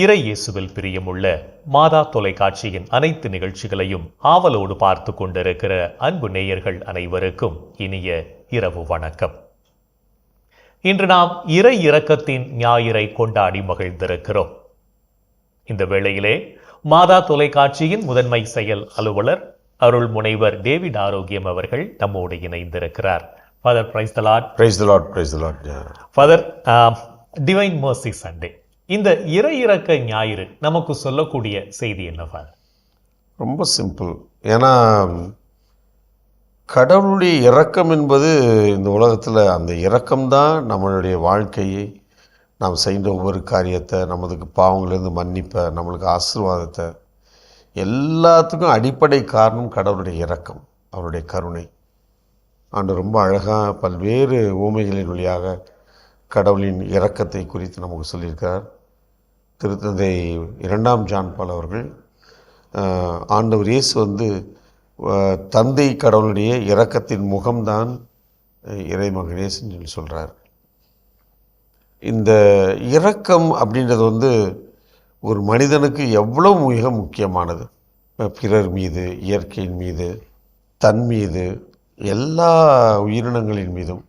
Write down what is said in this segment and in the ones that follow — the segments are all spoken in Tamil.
இறை இயேசுவில் பிரியமுள்ள மாதா தொலைக்காட்சியின் அனைத்து நிகழ்ச்சிகளையும் ஆவலோடு பார்த்து கொண்டிருக்கிற அன்பு நேயர்கள் அனைவருக்கும் இனிய இரவு வணக்கம். இன்று நாம் இறை இரக்கத்தின் ஞாயிறை கொண்டாடி மகிழ்ந்திருக்கிறோம். இந்த வேளையிலே மாதா தொலைக்காட்சியின் முதன்மை செயல் அலுவலர் அருள் முனைவர் டேவிட் ஆரோக்கியம் அவர்கள் நம்மோடு இணைந்திருக்கிறார். Father, praise the Lord. Praise the Lord, praise the Lord. Father, divine mercy Sunday, இந்த இறை இறக்க ஞாயிறு நமக்கு சொல்லக்கூடிய செய்தி என்ன ஃபாதர்? ரொம்ப சிம்பிள். ஏன்னா கடவுளுடைய இரக்கம் என்பது இந்த உலகத்தில் அந்த இரக்கம்தான் நம்மளுடைய வாழ்க்கையை, நாம் செய்த ஒவ்வொரு காரியத்தை, நமக்கு பாவங்களிலிருந்து மன்னிப்பை, நம்மளுக்கு ஆசீர்வாதத்தை, எல்லாத்துக்கும் அடிப்படை காரணம் கடவுளுடைய இரக்கம், அவருடைய கருணை. ஆண்டு ரொம்ப அழகாக பல்வேறு ஊமைகளின் வழியாக கடவுளின் இரக்கத்தை குறித்து நமக்கு சொல்லியிருக்கிறார். திருத்தந்தை 2ஆம் ஜான் பால் அவர்கள் ஆண்டவர் இயேசு தந்தை கடவுளுடைய இரக்கத்தின் முகம்தான் இறைமகனேசுன்னு சொல்லி சொல்கிறார். இந்த இரக்கம் அப்படின்றது ஒரு மனிதனுக்கு எவ்வளோ மிக முக்கியமானது. பிறர் மீது, இயற்கையின் மீது, தன் மீது, எல்லா உயிரினங்களின் மீதும்.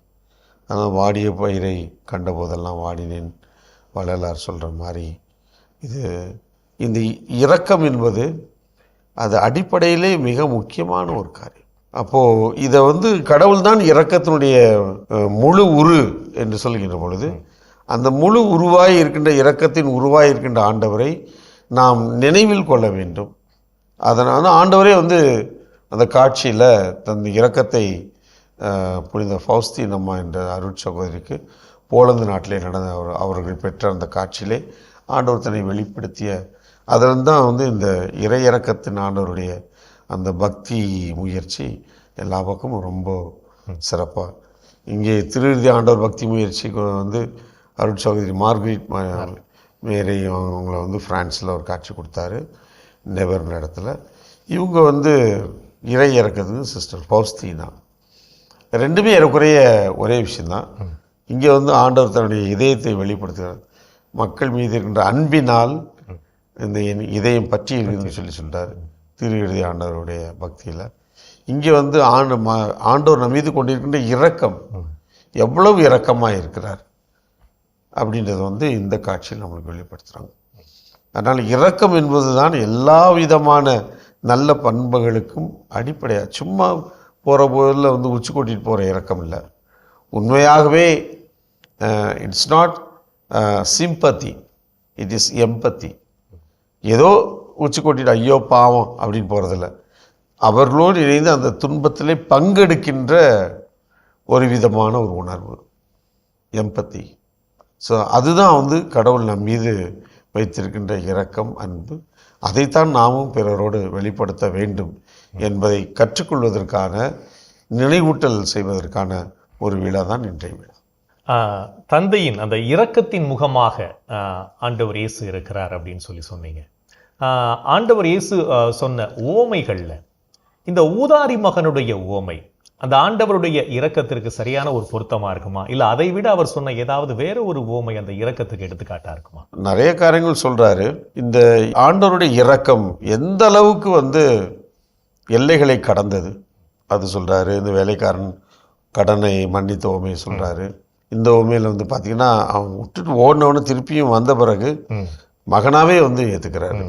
ஆனால் வாடிய பயிரை கண்டபோதெல்லாம் வாடினேன் வள்ளலார் சொல்கிற மாதிரி இந்த இரக்கம் என்பது அது அடிப்படையிலே மிக முக்கியமான ஒரு காரியம். அப்போது இதை கடவுள் தான் இரக்கத்தினுடைய முழு உரு என்று சொல்கின்ற பொழுது, அந்த முழு உருவாய் இருக்கின்ற இரக்கத்தின் உருவாய் இருக்கின்ற ஆண்டவரை நாம் நினைவில் கொள்ள வேண்டும். அதனால் ஆண்டவரே அந்த காட்சியில் தன் இரக்கத்தை புனித ஃபவுஸ்தீன் அம்மா என்ற அருட் சகோதரிக்கு போலந்து நாட்டிலே நடந்த அவர்கள் பெற்ற அந்த காட்சியிலே ஆண்டவர் தன்னை வெளிப்படுத்திய அதில் தான் இந்த இறை இறக்கத்தின் ஆண்டவருடைய அந்த பக்தி முயற்சி எல்லா பக்கமும் ரொம்ப சிறப்பாக. இங்கே திருவிருதி ஆண்டவர் பக்தி முயற்சிக்கு அருட் சகோதரி மார்கரெட் மேரி அவங்கள ஃப்ரான்ஸில் ஒரு காட்சி கொடுத்தாரு, நெவர்ன இடத்துல. இவங்க இறை இறக்கத்துக்கு சிஸ்டர் ஃபவுஸ்தீனா, ரெண்டுமே ஏறக்குறைய ஒரே விஷயந்தான். இங்கே ஆண்டவர் தன்னுடைய இதயத்தை வெளிப்படுத்துகிறார். மக்கள் மீது இருக்கின்ற அன்பினால் இந்த இதயம் பற்றி இருக்குதுன்னு சொல்லி சொல்கிறார் திருவிருதி ஆண்டவருடைய பக்தியில். இங்கே ஆண்டவர் நம் மீது கொண்டிருக்கின்ற இரக்கம், எவ்வளவு இரக்கமாக இருக்கிறார் அப்படின்றது இந்த காட்சியில் நம்மளுக்கு வெளிப்படுத்துகிறாங்க. அதனால் இரக்கம் என்பது தான் எல்லா விதமான நல்ல பண்புகளுக்கும் அடிப்படையாக. சும்மா போகிற போதில் உச்சி கொட்டிட்டு போகிற இரக்கம் இல்லை. உண்மையாகவே it's not sympathy, it is empathy. ஏதோ உச்சி கொட்டிட்டு ஐயோ பாவம் அப்படின்னு போகிறதில்ல, அவர்களோடு இணைந்து அந்த துன்பத்திலே பங்கெடுக்கின்ற ஒரு விதமான ஒரு உணர்வு, எம்பத்தி. ஸோ அதுதான் கடவுள் நம் மீது வைத்திருக்கின்ற இரக்கம், அன்பு. அதைத்தான் நாமும் பிறரோடு வெளிப்படுத்த வேண்டும் என்பதை கற்றுக்கொள்வதற்கான, நினைவூட்டல் செய்வதற்கான ஒரு விழா தான் இன்றைய விழா. தந்தையின் அந்த இரக்கத்தின் முகமாக ஆண்டவர் இயேசு இருக்கிறார் அப்படின்னு சொன்னீங்க. ஆண்டவர் இயேசு சொன்ன உவமைகளில் இந்த ஊதாரி மகனுடைய உவமை அந்த ஆண்டவருடைய இரக்கத்திற்கு சரியான ஒரு பொருத்தமாக இருக்குமா, இல்லை அதை விட அவர் சொன்ன ஏதாவது வேற ஒரு உவமை அந்த இரக்கத்துக்கு எடுத்துக்காட்டா இருக்குமா? நிறைய காரியங்கள் சொல்றாரு. இந்த ஆண்டவருடைய இரக்கம் எந்த அளவுக்கு எல்லைகளை கடந்தது அது சொல்றாரு. இந்த வேலைக்காரன் கடனை மன்னித்த உவமையை சொல்றாரு. இந்த உவமையில் பார்த்தீங்கன்னா அவன் விட்டுட்டு ஓடினவனு திருப்பியும் வந்த பிறகு மகனாவே ஏற்றுக்கிறாரு.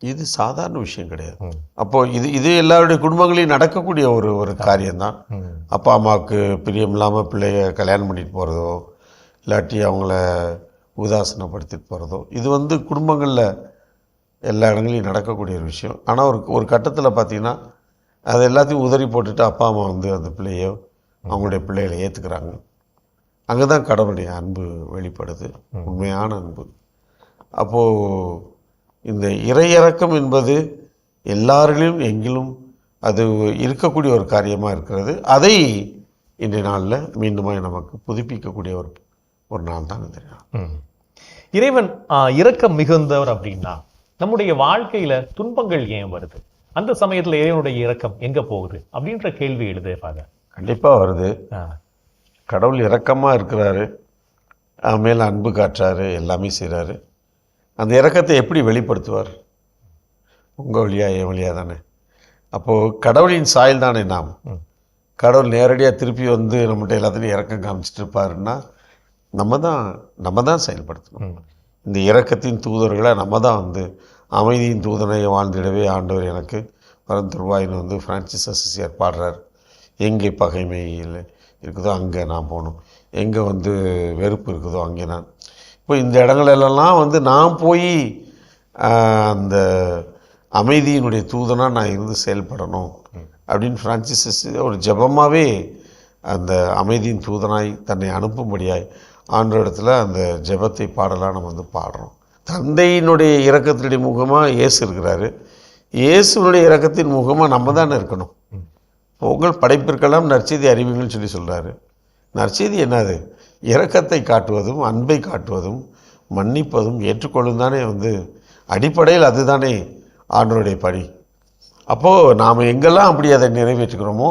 இது சாதாரண விஷயம் கிடையாது. அப்போது இது எல்லாருடைய குடும்பங்களையும் நடக்கக்கூடிய ஒரு காரியம்தான். அப்பா அம்மாவுக்கு பிரியம் இல்லாமல் பிள்ளைய கல்யாணம் பண்ணிட்டு போகிறதோ, இல்லாட்டி அவங்கள உதாசனப்படுத்திட்டு போகிறதோ, இது குடும்பங்களில் எல்லா இடங்களையும் நடக்கக்கூடிய ஒரு விஷயம். ஆனால் ஒரு கட்டத்தில் பார்த்திங்கன்னா அது எல்லாத்தையும் உதறி போட்டுட்டு அப்பா அம்மா அந்த பிள்ளையோ அவங்களுடைய பிள்ளைகளை ஏற்றுக்கிறாங்க. அங்கே தான் கடவுளுடைய அன்பு வெளிப்படுது, உண்மையான அன்பு. அப்போது இந்த இறையிறக்கம் என்பது எல்லாரிலும் எங்கிலும் அது இருக்கக்கூடிய ஒரு காரியமாக இருக்கிறது. அதை இன்றைய நாளில் மீண்டுமாய் நமக்கு புதுப்பிக்கக்கூடிய ஒரு நாள் தான் இந்த நாள். இறைவன் இரக்கம் மிகுந்தவர் அப்படின்னா நம்முடைய வாழ்க்கையில் துன்பங்கள் ஏன் வருது? அந்த சமயத்தில் இறைவனுடைய இரக்கம் எங்கே போகுது அப்படின்ற கேள்வி எழுதுப்பாங்க. கண்டிப்பாக வருது. கடவுள் இரக்கமாக இருக்கிறாரு, மேலே அன்பு காட்டுறாரு, எல்லாமே செய்கிறாரு. அந்த இரக்கத்தை எப்படி வெளிப்படுத்துவார்? உங்கள் வழியா என் வழியா தானே. அப்போது கடவுளின் சாயல் தானே நாம். கடவுள் நேரடியாக திருப்பி வந்து நம்மகிட்ட எல்லாத்துலேயும் இரக்கம் காமிச்சிட்டு இருப்பாருன்னா நம்ம தான் செயல்படுத்தணும். இந்த இரக்கத்தின் தூதர்களை நம்ம தான் வந்து அமைதியின் தூதனை வாழ்ந்திடவே ஆண்டவர் எனக்கு வரம் தருவாயின்னு வந்து பிரான்சிஸ் அசிசியார் பாடுறார். எங்கே பகைமையில் இருக்குதோ அங்கே நான் போகணும், எங்கே வந்து வெறுப்பு இருக்குதோ அங்கே நான். இப்போ இந்த இடங்களெல்லாம் வந்து நான் போய் அந்த அமைதியினுடைய தூதனாக நான் இருந்து செயல்படணும் அப்படின்னு பிரான்சிஸ் அசிசியார் ஒரு ஜெபமாகவே அந்த அமைதியின் தூதனாய் தன்னை அனுப்பும்படியாய் ஆண்டவரிடத்தில் அந்த ஜெபத்தை பாடலாம் நம்ம வந்து பாடுறோம். தந்தையினுடைய இரக்கத்தினுடைய முகமாக இயேசு இருக்கிறாரு. இயேசுனுடைய இரக்கத்தின் முகமாக நம்ம தானே இருக்கணும். உங்கள் படைப்பிற்கெல்லாம் நற்செய்தி அறிவிங்கள்னு சொல்லி சொல்கிறாரு. நற்செய்தி என்னது? இரக்கத்தை காட்டுவதும் அன்பை காட்டுவதும் மன்னிப்பதும் ஏற்றுக்கொள்ளும் தானே வந்து அடிப்படையில் அதுதானே ஆண்டவருடைய பணி. அப்போது நாம் எங்கெல்லாம் அப்படி அதை நிறைவேற்றுகிறோமோ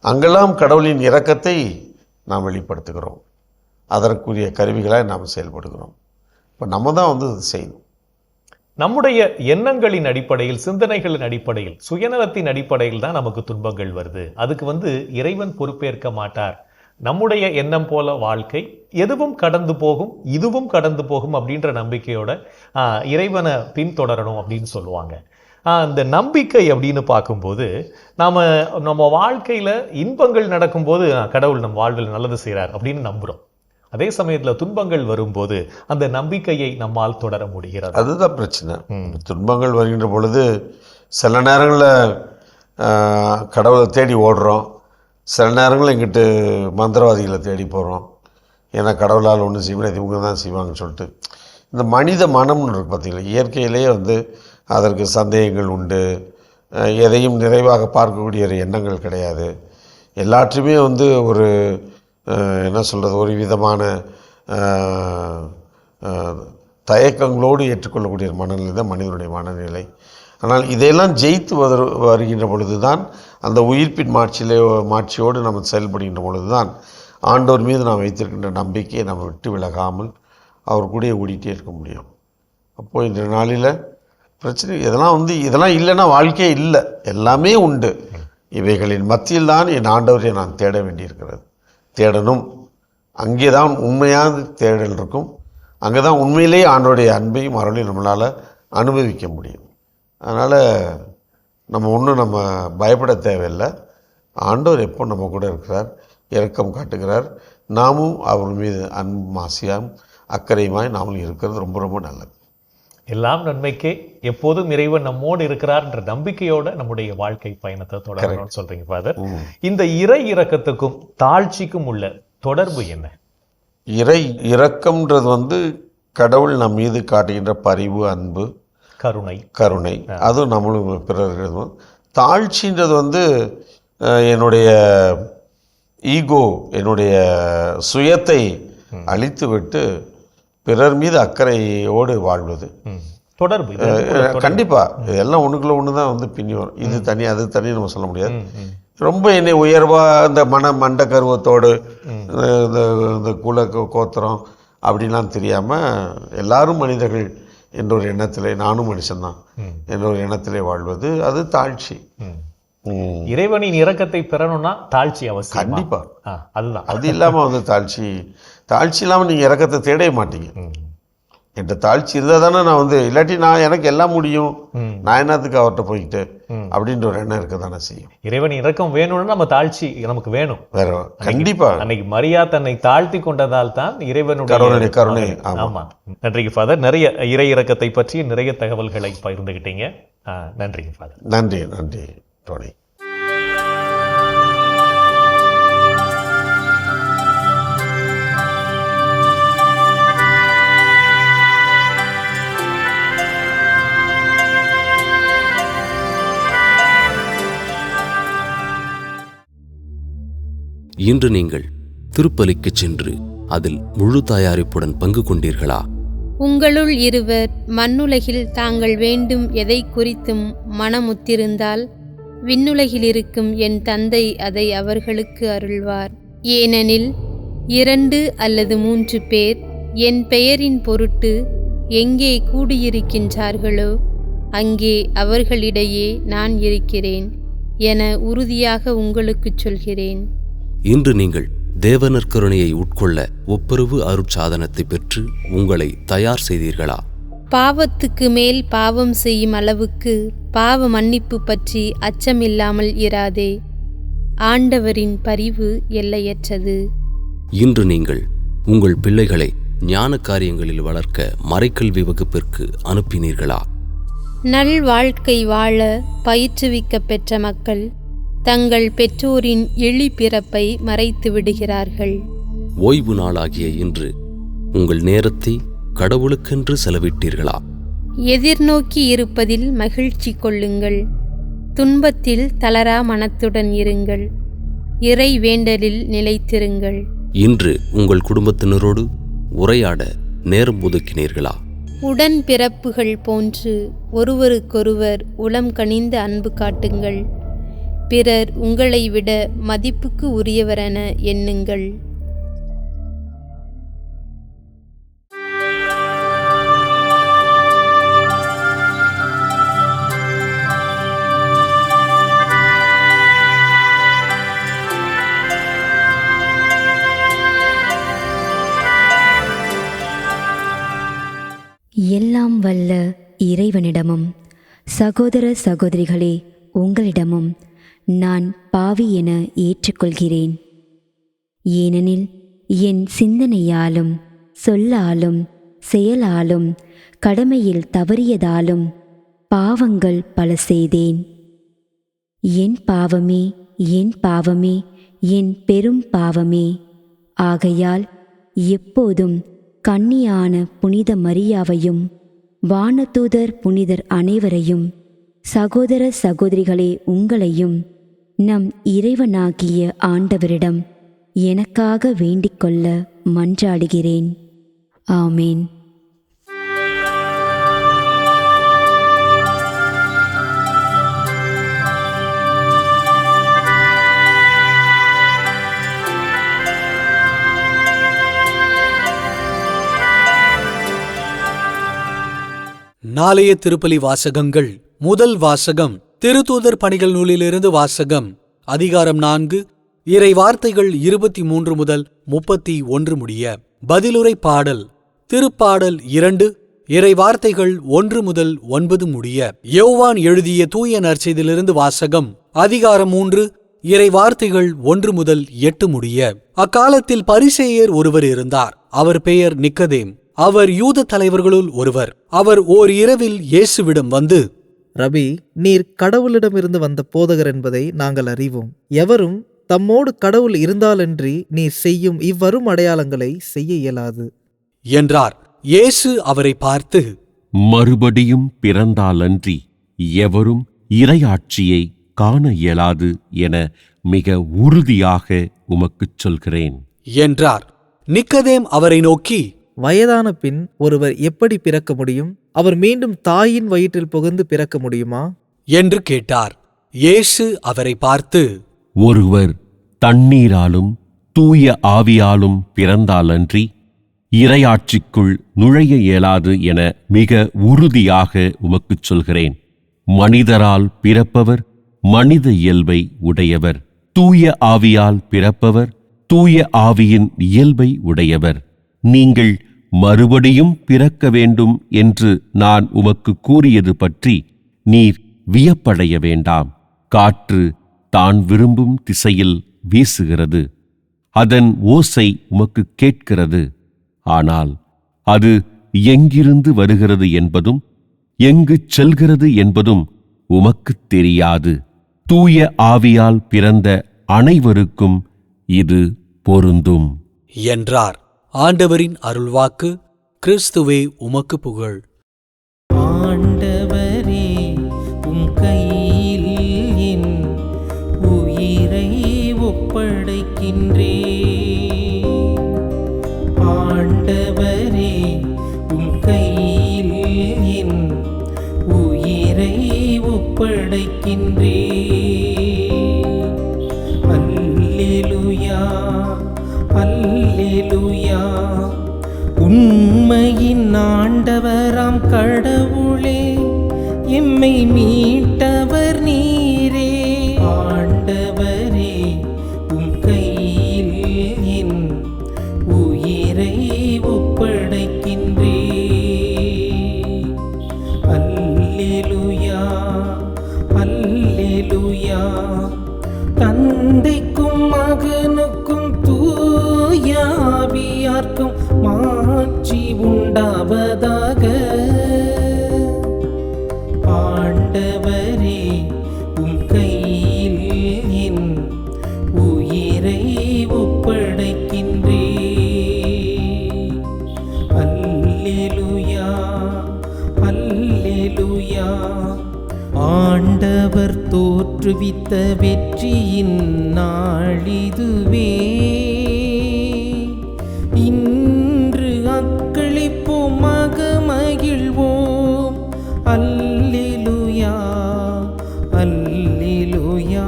அங்கெல்லாம் கடவுளின் இரக்கத்தை நாம் வெளிப்படுத்துகிறோம். அதற்குரிய கருவிகளாக நாம் செயல்படுகிறோம். இப்போ நம்ம தான் வந்து இது செய்யணும். நம்முடைய எண்ணங்களின் அடிப்படையில், சிந்தனைகளின் அடிப்படையில், சுயநலத்தின் அடிப்படையில் தான் நமக்கு துன்பங்கள் வருது. அதுக்கு வந்து இறைவன் பொறுப்பேற்க மாட்டார். நம்முடைய எண்ணம் போல வாழ்க்கை, எதுவும் கடந்து போகும், இதுவும் கடந்து போகும் அப்படின்ற நம்பிக்கையோட இறைவனை பின்தொடரணும் அப்படின்னு சொல்லுவாங்க. அந்த நம்பிக்கை அப்படின்னு பார்க்கும்போது நம்ம வாழ்க்கையில் இன்பங்கள் நடக்கும்போது கடவுள் நம் வாழ்வில் நல்லது செய்கிறார் அப்படின்னு நம்புகிறோம். அதே சமயத்தில் துன்பங்கள் வரும்போது அந்த நம்பிக்கையை நம்மால் தொடர முடிகிறது. அதுதான் பிரச்சனை. துன்பங்கள் வருகின்ற பொழுது சில நேரங்களில் கடவுளை தேடி ஓடுறோம், சில நேரங்களில் எங்கிட்டு மந்திரவாதிகளை தேடி போகிறோம். ஏன்னா கடவுளால் ஒன்றும் செய்ய முடியாது, இவங்க தான் செய்வாங்கன்னு சொல்லிட்டு. இந்த மனித மனம்னு இருக்குது பார்த்தீங்களா, இயற்கையிலேயே வந்து அதற்கு சந்தேகங்கள் உண்டு. எதையும் நிறைவாக பார்க்கக்கூடிய ஒரு எண்ணங்கள் கிடையாது. எல்லாற்றுமே வந்து ஒரு என்ன சொல்கிறது, ஒரு விதமான தயக்கங்களோடு ஏற்றுக்கொள்ளக்கூடிய மனநிலை தான் மனிதனுடைய மனநிலை. ஆனால் இதையெல்லாம் ஜெயித்து வருகின்ற பொழுது தான், அந்த உயிர்ப்பின் மாட்சியோடு நம்ம செயல்படுகின்ற பொழுது தான் ஆண்டவர் மீது நாம் வைத்திருக்கின்ற நம்பிக்கையை நம்ம விட்டு விலகாமல் அவர் கூட ஓடிட்டே இருக்க முடியும். அப்போது இந்த நாளில் பிரச்சனை இதெல்லாம் இல்லைன்னா வாழ்க்கையே இல்லை. எல்லாமே உண்டு. இவைகளின் மத்தியில் தான் என் ஆண்டவரை நான் தேட வேண்டியிருக்கிறது. தேடணும். அங்கே தான் உண்மையான தேடல் இருக்கும். அங்கே தான் உண்மையிலேயே ஆண்டவருடைய அன்பையும் அருளையும் நம்மளால் அனுபவிக்க முடியும். அதனால் நம்ம பயப்பட தேவையில்லை. ஆண்டவர் எப்போ நம்ம கூட இருக்கிறார், இரக்கம் காட்டுகிறார். நாமும் அவர் மீது அன்பும் ஆசையாம் அக்கறையுமாய் நாமும் இருக்கிறது ரொம்ப ரொம்ப நல்லது. எல்லாம் நன்மைக்கே, எப்போதும் இறைவன் நம்மோடு இருக்கிறார் என்ற நம்பிக்கையோட நம்முடைய வாழ்க்கை பயணத்தை தொடரணும்னு சொல்றீங்க ஃபாதர். இந்த இறை இரக்கத்துக்கும் தாழ்ச்சிக்கும் உள்ள தொடர்பு என்ன? இறை இரக்கம்ன்றது வந்து கடவுள் நம் மீது காட்டுகின்ற பரிவு, அன்பு, கருணை அதுவும் நம்மளும் பிறர். தாழ்ச்சின்றது வந்து என்னுடைய ஈகோ, என்னுடைய சுயத்தை அழித்து விட்டு பிறர் மீது அக்கறையோடு வாழ்வது. தொடர்பு கண்டிப்பாக இதெல்லாம் ஒன்றுக்குள்ள ஒன்று தான் வந்து பின்னி வரும். இது தனி அது தனி நம்ம சொல்ல முடியாது. ரொம்ப என்னை உயர்வாக இந்த மண்ட கருவத்தோடு இந்த குல கோத்திரம் அப்படின்லாம் தெரியாமல் எல்லாரும் மனிதர்கள் என்ற ஒரு எண்ணத்திலே, நானும் மனுஷன்தான் என்ற ஒரு எண்ணத்திலே வாழ்வது, அது தாழ்ச்சி. இறைவனின் இரக்கத்தை பெறணும்னா தாழ்ச்சி அவசியம். கண்டிப்பா அதுதான். அது இல்லாமல் வந்து தாழ்ச்சி இல்லாமல் நீங்கள் இரக்கத்தை தேடவே மாட்டீங்க. என்கிட்ட தாழ்ச்சி இருந்தால் தானே நான் வந்து, இல்லாட்டி எனக்கு எல்லாம் முடியும், நான் என்னத்துக்கு அவர்கிட்ட போய்கிட்டு அப்படின்ற ஒரு எண்ணம் இருக்க தானே செய்யும். இறைவன் இரக்கம் வேணும்னா நம்ம தாழ்ச்சி நமக்கு வேணும். வேற கண்டிப்பா. அன்னைக்கு மரியா தன்னை தாழ்த்தி கொண்டதால் தான் இறைவனுடைய கருணை. ஆமா. நன்றிங்க ஃபாதர். நிறைய இறை இரக்கத்தை பற்றி நிறைய தகவல்களை பகிர்ந்துகிட்டீங்க. நன்றிங்க ஃபாதர். நன்றி டோனி. இன்று நீங்கள் திருப்பலிக்குச் சென்று அதில் முழு தயாரிப்புடன் பங்கு கொண்டீர்களா? உங்களுள் இருவர் மண்ணுலகில் தாங்கள் வேண்டும் எதை குறித்தும் மனமுத்திருந்தால் விண்ணுலகில் இருக்கும் என் தந்தை அதை அவர்களுக்கு அருள்வார். ஏனெனில் 2 அல்லது 3 பேர் என் பெயரின் பொருட்டு எங்கே கூடியிருக்கின்றார்களோ அங்கே அவர்களிடையே நான் இருக்கிறேன் என உறுதியாக உங்களுக்குச் சொல்கிறேன். இன்று நீங்கள் தேவனர் கருணையை உட்கொள்ள ஒப்புரவு அருட்சாதனத்தை பெற்று உங்களை தயார் செய்தீர்களா? பாவத்துக்கு மேல் பாவம் செய்யும் அளவுக்கு பாவ மன்னிப்பு பற்றி அச்சமில்லாமல் இராதே. ஆண்டவரின் பரிவு எல்லையற்றது. இன்று நீங்கள் உங்கள் பிள்ளைகளை ஞான காரியங்களில் வளர்க்க மறைக்கல்வி வகுப்பிற்கு அனுப்பினீர்களா? நல் வாழ்க்கை வாழ பயிற்றுவிக்க பெற்ற மக்கள் தங்கள் பெற்றோரின் இழிபிறப்பை மறைத்து விடுகிறார்கள். ஓய்வு நாளாகிய இன்று உங்கள் நேரத்தை கடவுளுக்கென்று செலவிட்டீர்களா? எதிர்நோக்கி இருப்பதில் மகிழ்ச்சி கொள்ளுங்கள். துன்பத்தில் தளரா மனத்துடன் இருங்கள். இறை வேண்டலில் நிலைத்திருங்கள். இன்று உங்கள் குடும்பத்தினரோடு உரையாட நேரம் ஒதுக்கினீர்களா? உடன் பிறப்புகள் போன்று ஒருவருக்கொருவர் உளம் கனிந்த அன்பு காட்டுங்கள். பிறர் உங்களை விட மதிப்புக்கு உரியவரென எண்ணுங்கள். எல்லாம் வல்ல இறைவனிடமும் சகோதர சகோதரிகளே உங்களிடமும் நான் பாவி என ஏற்றுக்கொள்கிறேன். ஏனெனில் என் சிந்தனையாலும் சொல்லாலும் செயலாலும் கடமையில் தவறியதாலும் பாவங்கள் பல செய்தேன். என் பாவமே, என் பாவமே, என் பெரும் பாவமே. ஆகையால் எப்போதும் கன்னியான புனித மரியாவையும் வானதூதர் புனிதர் அனைவரையும் சகோதர சகோதரிகளே உங்களையும் நம் இறைவனாகிய ஆண்டவரிடம் எனக்காக வேண்டிக்கொள்ள மன்றாடுகிறேன். ஆமேன். நாளைய திருப்பலி வாசகங்கள். முதல் வாசகம் திருத்தூதர் பணிகள் நூலிலிருந்து வாசகம். அதிகாரம் 4, இறை வார்த்தைகள் 23 முதல் 31 முடிய. பதிலுரை பாடல். திருப்பாடல் 2, இறை வார்த்தைகள் 1 முதல் 9 முடிய. யோவான் எழுதிய தூய நற்செய்தியிலிருந்து வாசகம். அதிகாரம் 3, இறை வார்த்தைகள் 1 முதல் 8 முடிய. அக்காலத்தில் பரிசேயர் ஒருவர் இருந்தார். அவர் பெயர் நிக்கதேம். அவர் யூத தலைவர்களுள் ஒருவர். அவர் ஓர் இரவில் இயேசுவிடம் வந்து, ரபி, நீர் கடவுளிடமிருந்து வந்த போதகர் என்பதை நாங்கள் அறிவோம். எவரும் தம்மோடு கடவுள் இருந்தாலன்றி நீர் செய்யும் இவ்வரும் அடையாளங்களை செய்ய இயலாது என்றார். இயேசு அவரை பார்த்து, மறுபடியும் பிறந்தாலன்றி எவரும் இறையாட்சியை காண இயலாது என மிக உறுதியாக உமக்குச் சொல்கிறேன் என்றார். நிக்கதேம் அவரை நோக்கி, வயதான பின் ஒருவர் எப்படி பிறக்க முடியும்? அவர் மீண்டும் தாயின் வயிற்றில் புகுந்து பிறக்க முடியுமா என்று கேட்டார். இயேசு அவரை பார்த்து, ஒருவர் தண்ணீராலும் தூய ஆவியாலும் பிறந்தாலன்றி இறையாட்சிக்குள் நுழைய இயலாது என மிக உறுதியாக உமக்குச் சொல்கிறேன். மனிதரால் பிறப்பவர் மனித இயல்பை உடையவர். தூய ஆவியால் பிறப்பவர் தூய ஆவியின் இயல்பை உடையவர். நீங்கள் மறுபடியும் பிறக்க வேண்டும் என்று நான் உமக்கு கூறியது பற்றி நீர் வியப்படைய வேண்டாம். காற்று தான் விரும்பும் திசையில் வீசுகிறது. அதன் ஓசை உமக்கு கேட்கிறது. ஆனால் அது எங்கிருந்து வருகிறது என்பதும் எங்கு செல்கிறது என்பதும் உமக்குத் தெரியாது. தூய ஆவியால் பிறந்த அனைவருக்கும் இது பொருந்தும் என்றார். ஆண்டவரின் அருள்வாக்கு. கிறிஸ்துவே உமக்கு புகழ். ஆண்டவரே, உம் கையில் என் உயிரை ஒப்படைக்கின்றேன். ஆண்டவரே, உம் கையில் என் உயிரை ஒப்படைக்கின்றேன். அல்லேலூயா, அல்லேலூயா, உண்மையின் ஆண்டவராம் கடவுளே, எம்மை மீட்டவர் நீரே. ஆண்டவரே, உம் கையில் என் உயிரை ஒப்படைக்கின்றே. அல்லேலூயா, அல்லேலூயா. தந்தைக்கும் மகனுக்கும் தூய ஆவியார்க்கும் மாட்சி உண்டாவதாக. ஆண்டவரே, உம் கையில் என் உயிரை ஒப்படைக்கின்றே. அல்லேலூயா, அல்லேலூயா. ஆண்டவர் தோற்றுவித்த வெற்றியின் நாளிதுவே. இன்று அக்களிப்போம், மகிழ்வோம். அல்லேலூயா, அல்லேலூயா.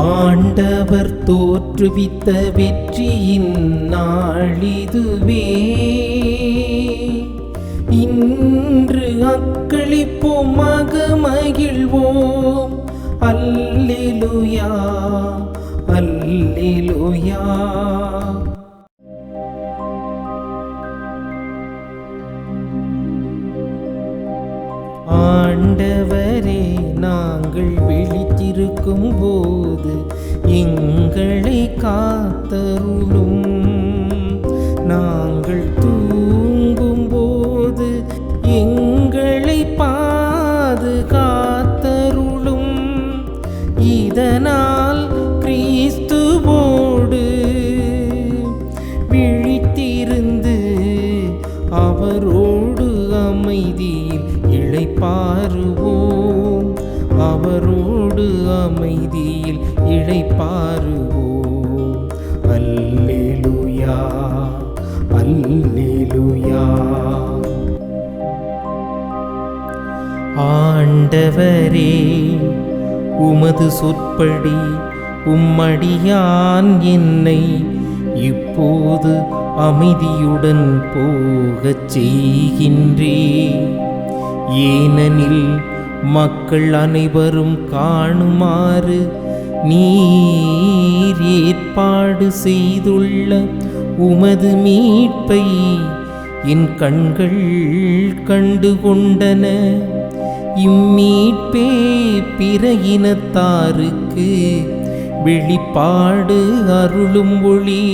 ஆண்டவர் தோற்றுவித்த வெற்றியின் நாளிதுவே. இன்று அக்களிப்போம், மகிழ்வோம். அல்லேலூயா, அல்லேலூயா. ஆண்டவரே, நாங்கள் விழித்திருக்கும் போது எங்களை காத்தருளும். நாங்கள் தூங்கும் போது எங்களை பாதுகாத்தருளும். இதனால் கிறிஸ்துவோடு விழித்திருந்து அவரோடு அமைதியில் இளைப்பாறுவோம். அவரோடு அமைதியில் இளைப்பாறுவோம். அல்லேலூயா, அல்லேலூயா. ஆண்டவரே, உமது சொற்படி உம்மடியான் என்னை இப்போது அமைதியுடன் போகச் செய்கின்றே. ஏனெனில் மக்கள் அனைவரும் காணுமாறு நீர் ஏற்பாடு செய்துள்ள உமது மீட்பை என் கண்கள் கண்டு கொண்டன. இம்மீட்பே பிற இனத்தாருக்கு வெளிப்பாடு அருளும் ஒளி.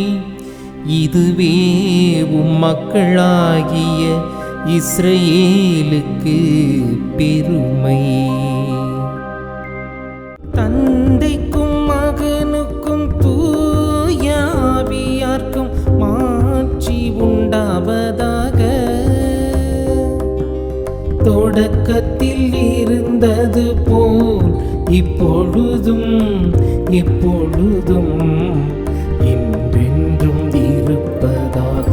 இதுவே உம் மக்களாகிய இஸ்ரவேலுக்கு பெருமை. தந்தைக்கும் மகனுக்கும் தூய ஆவியார்க்கும் மாட்சி உண்டாவதாக. தொடக்கத்தில் இருந்தது போல் இப்பொழுதும் எப்பொழுதும் என்றென்றும் இருப்பதாக.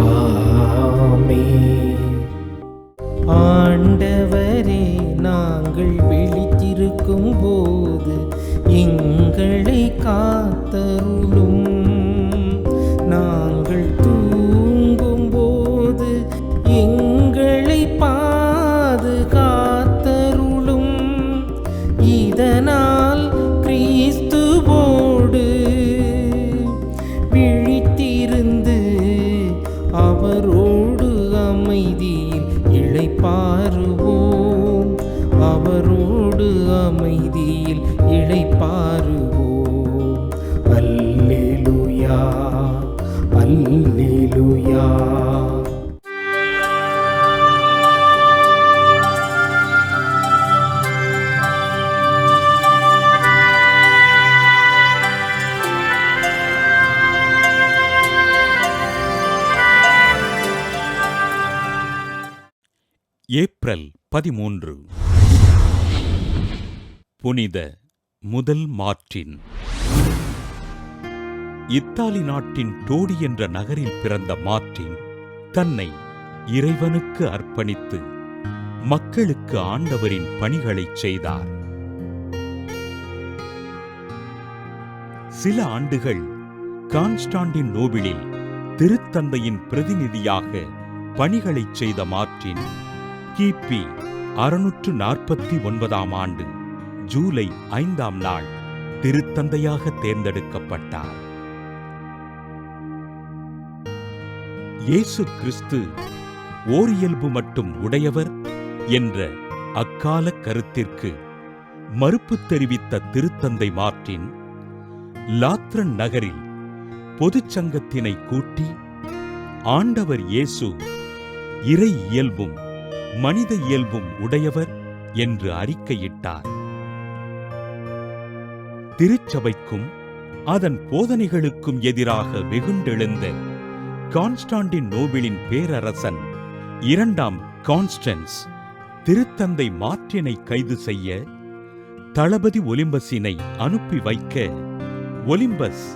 ஆமென். ஆண்டவரே, நாங்கள் விழித்திருக்கும் போது எங்களை காத்தருளும். நாங்கள் தூங்கும் போது எங்களை பாதுகாத்தருளும். இதனால் கிறிஸ்துவோடு விழித்திருந்து அவரோடு அமைதியில் இளைப்பாறுவோம். அவரோடு அமைதியில் இளைப்பாறுவோம். அல்லேலூயா, அல்லேலூயா. ஏப்ரல் 13. புனித முதல் மார்ட்டின். இத்தாலி நாட்டின் டோடி என்ற நகரில் பிறந்த மார்ட்டின் தன்னை இறைவனுக்கு அர்ப்பணித்து மக்களுக்கு ஆண்டவரின் பணிகளைச் செய்தார். சில ஆண்டுகள் கான்ஸ்டாண்டினோபிளில் திருத்தந்தையின் பிரதிநிதியாக பணிகளைச் செய்த மார்ட்டின் கிபி 649ஆம் ஆண்டு ஜூலை 5ஆம் நாள் திருத்தந்தையாக தேர்ந்தெடுக்கப்பட்டார். இயேசு கிறிஸ்து ஓரியல்பு மட்டும் உடையவர் என்ற அக்கால கருத்திற்கு மறுப்பு தெரிவித்த திருத்தந்தை மார்ட்டின் லாத்ரன் நகரில் பொதுச்சங்கத்தினை கூட்டி ஆண்டவர் இயேசு இறை இயல்பும் மனித இயல்பும் உடையவர் என்று அறிக்கையிட்டார். திருச்சபைக்கும் அதன் போதனைகளுக்கும் எதிராக வெகுண்டெழுந்த கான்ஸ்டாண்டினோபிளின் பேரரசன் 2ஆம் கான்ஸ்டன்ஸ் திருத்தந்தை மார்ட்டினை கைது செய்ய தளபதி ஒலிம்பஸினை அனுப்பி வைக்க, ஒலிம்பஸ்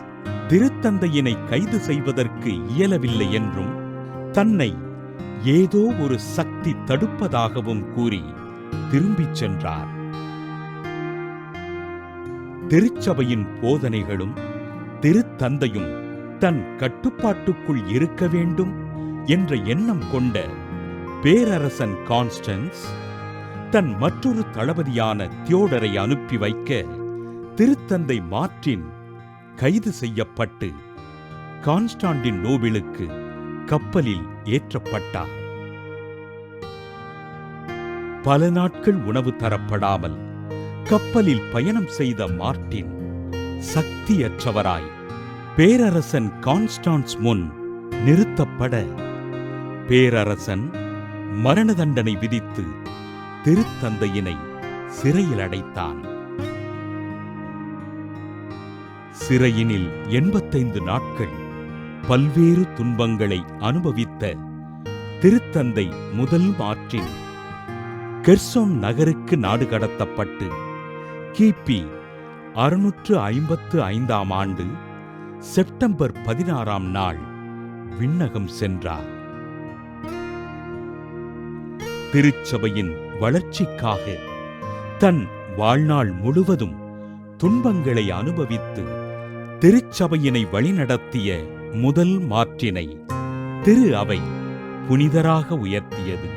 திருத்தந்தையினை கைது செய்வதற்கு இயலவில்லை என்றும் தன்னை ஏதோ ஒரு சக்தி தடுப்பதாகவும் கூறி திரும்பிச் சென்றார். திருச்சபையின் போதனைகளும் திருத்தந்தையும் தன் கட்டுப்பாட்டுக்குள் இருக்க வேண்டும் என்ற எண்ணம் கொண்ட பேரரசன் கான்ஸ்டன்ஸ் தன் மற்றொரு தளபதியான தியோடரை அனுப்பி வைக்க திருத்தந்தை மார்ட்டின் கைது செய்யப்பட்டு கான்ஸ்டாண்டினோபிளுக்கு கப்பலில் ஏற்றப்பட்டார். பல நாட்கள் உணவு தரப்படாமல் கப்பலில் பயணம் செய்த மார்ட்டின் சக்தியற்றவராய் பேரரசன் கான்ஸ்டான்ஸ் முன் நிறுத்தப்பட, பேரரசன் மரண தண்டனை விதித்து திருத்தந்தையினை சிறையில் அடைத்தான். சிறையினில் 85 நாட்கள் பல்வேறு துன்பங்களை அனுபவித்த திருத்தந்தை முதல் மார்ட்டின் கெர்சோன் நகருக்கு நாடு கடத்தப்பட்டு கிபி 655ஆம் ஆண்டு செப்டம்பர் 16ஆம் நாள் விண்ணகம் சென்றார். திருச்சபையின் வளர்ச்சிக்காக தன் வாழ்நாள் முழுவதும் துன்பங்களை அனுபவித்து திருச்சபையினை வழிநடத்திய முதல் மார்ட்டினை திரு அவை புனிதராக உயர்த்தியது.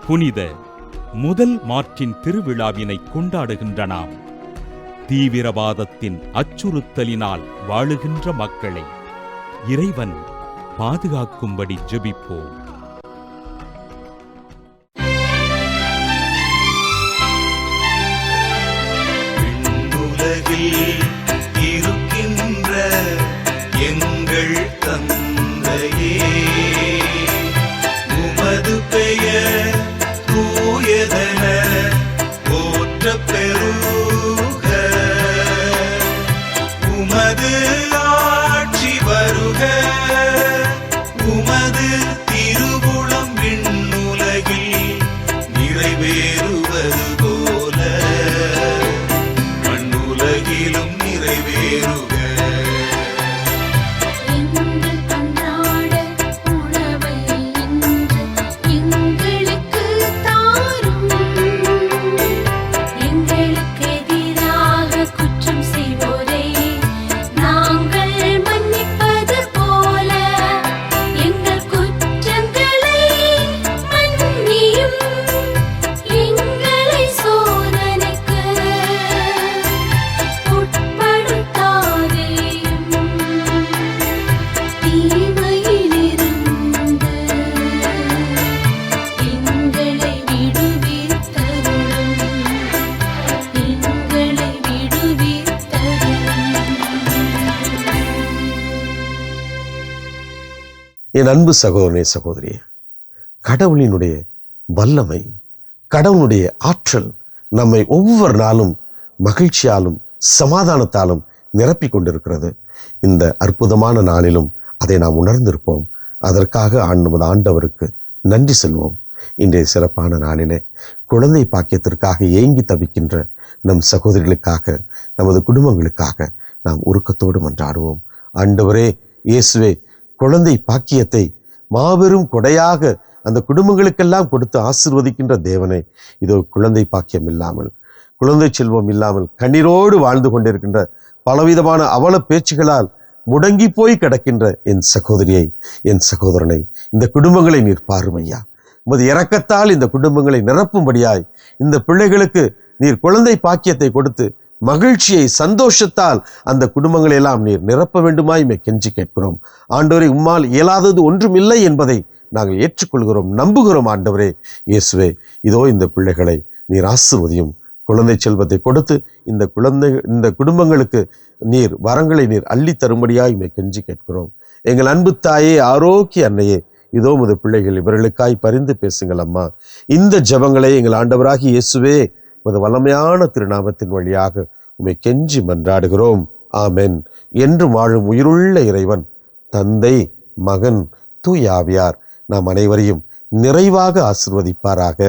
புனித முதல் மார்ட்டின் திருவிழாவினை கொண்டாடுகின்ற நாம் தீவிரவாதத்தின் அச்சுறுத்தலினால் வாழுகின்ற மக்களை இறைவன் பாதுகாக்கும்படி ஜெபிப்போம். விண்ணுலகில் இருக்கின்ற எங்கள் தந்தையே, உமது பெயர் தூயதென போற்றப் பெறுக. உமது ஆட்சி வருக. உமது திருவுளம் விண்ணுலகில் நிறைவேறுவது போல மண்ணுலகிலும் நிறைவேறுக. என் அன்பு சகோதரனே, சகோதரியே, கடவுளினுடைய வல்லமை, கடவுளுடைய ஆற்றல் நம்மை ஒவ்வொரு நாளும் மகிழ்ச்சியாலும் சமாதானத்தாலும் நிரப்பிக் கொண்டிருக்கிறது. இந்த அற்புதமான நாளிலும் அதை நாம் உணர்ந்திருப்போம். அதற்காக நமது ஆண்டவருக்கு நன்றி செல்வோம். இன்றைய சிறப்பான நாளிலே குழந்தை பாக்கியத்திற்காக ஏங்கி தவிக்கின்ற நம் சகோதரிகளுக்காக, நமது குடும்பங்களுக்காக நாம் உருக்கத்தோடு மன்றாடுவோம். ஆண்டவரே இயேசுவே, குழந்தை பாக்கியத்தை மாபெரும் கொடையாக அந்த குடும்பங்களுக்கெல்லாம் கொடுத்து ஆசீர்வதிக்கின்ற தேவனே, இதோ குழந்தை பாக்கியம் இல்லாமல் குழந்தை செல்வம் இல்லாமல் கண்ணீரோடு வாழ்ந்து கொண்டிருக்கின்ற பலவிதமான அவல பேச்சுகளால் முடங்கி போய் கிடக்கின்ற என் சகோதரியை, என் சகோதரனை, இந்த குடும்பங்களை நீர் பாருமையா. உமது இரக்கத்தால் இந்த குடும்பங்களை நிரப்பும்படியாய் இந்த பிள்ளைகளுக்கு நீர் குழந்தை பாக்கியத்தை கொடுத்து மகிழ்ச்சியை, சந்தோஷத்தால் அந்த குடும்பங்களை எல்லாம் நீர் நிரப்ப வேண்டுமாய் கெஞ்சி கேட்கிறோம். ஆண்டவரே, உம்மால் இயலாதது ஒன்றுமில்லை என்பதை நாங்கள் ஏற்றுக்கொள்கிறோம், நம்புகிறோம். ஆண்டவரே இயேசுவே, இதோ இந்த பிள்ளைகளை நீர் ஆசீர்வதியும். குழந்தை செல்வத்தை கொடுத்து இந்த குடும்பங்களுக்கு நீர் வரங்களை நீர் அள்ளி தரும்படியாய் கெஞ்சி கேட்கிறோம். எங்கள் அன்பு தாயே, ஆரோக்கிய அன்னையே, இதோ உமது பிள்ளைகள் இவர்களுக்காய் பரிந்து பேசுங்கள் அம்மா. இந்த ஜெபங்களை எங்கள் ஆண்டவராகிய இயேசுவே உமது வல்லமையான திருநாமத்தின் வழியாக உம்மை கெஞ்சி மன்றாடுகிறோம். ஆமென். என்றும் வாழும் உயிருள்ள இறைவன், தந்தை, மகன், தூய ஆவியார் நாம் அனைவரையும் நிறைவாக ஆசீர்வதிப்பாராக.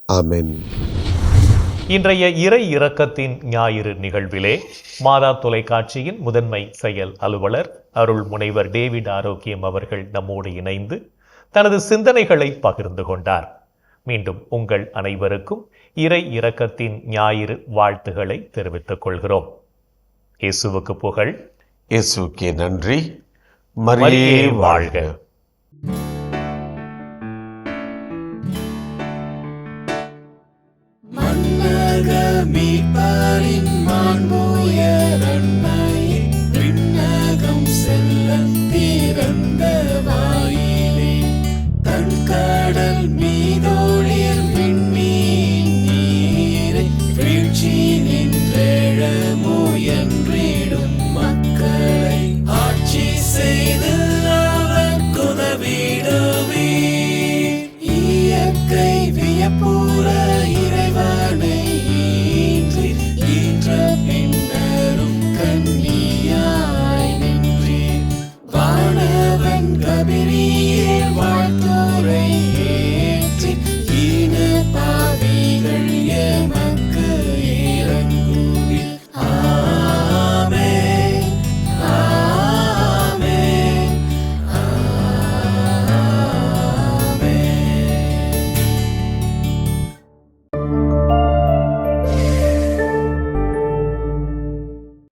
ஆமென். இன்றைய இறை இரக்கத்தின் ஞாயிறு நிகழ்விலே மாதா தொலைக்காட்சியின் முதன்மை செயல் அலுவலர் அருள் முனைவர் டேவிட் ஆரோக்கியம் அவர்கள் நம்மோடு இணைந்து தனது சிந்தனைகளை பகிர்ந்து கொண்டார். மீண்டும் உங்கள் அனைவருக்கும் இறை இரக்கத்தின் ஞாயிறு வாழ்த்துக்களை தெரிவித்துக் கொள்கிறோம். இயேசுவுக்கு புகழ், இயேசுவுக்கே நன்றி. மரியே வாழ்க. மீட்பரின் மாண்புயரன்மையை விண்ணகம் செல்ல திறந்த வாயிலே தன் கடல் மீதொளிர் விண்மீன் நீரை வீழ்ச்சி நின்றெழ முயன்றிடும் மக்களை ஆட்சி செய்து அவர் குதவிடுவே. இயற்கை வியப்புற இறைவனை பின்னரும் கண்ணியாய் நின்றே வானவன் கபிரி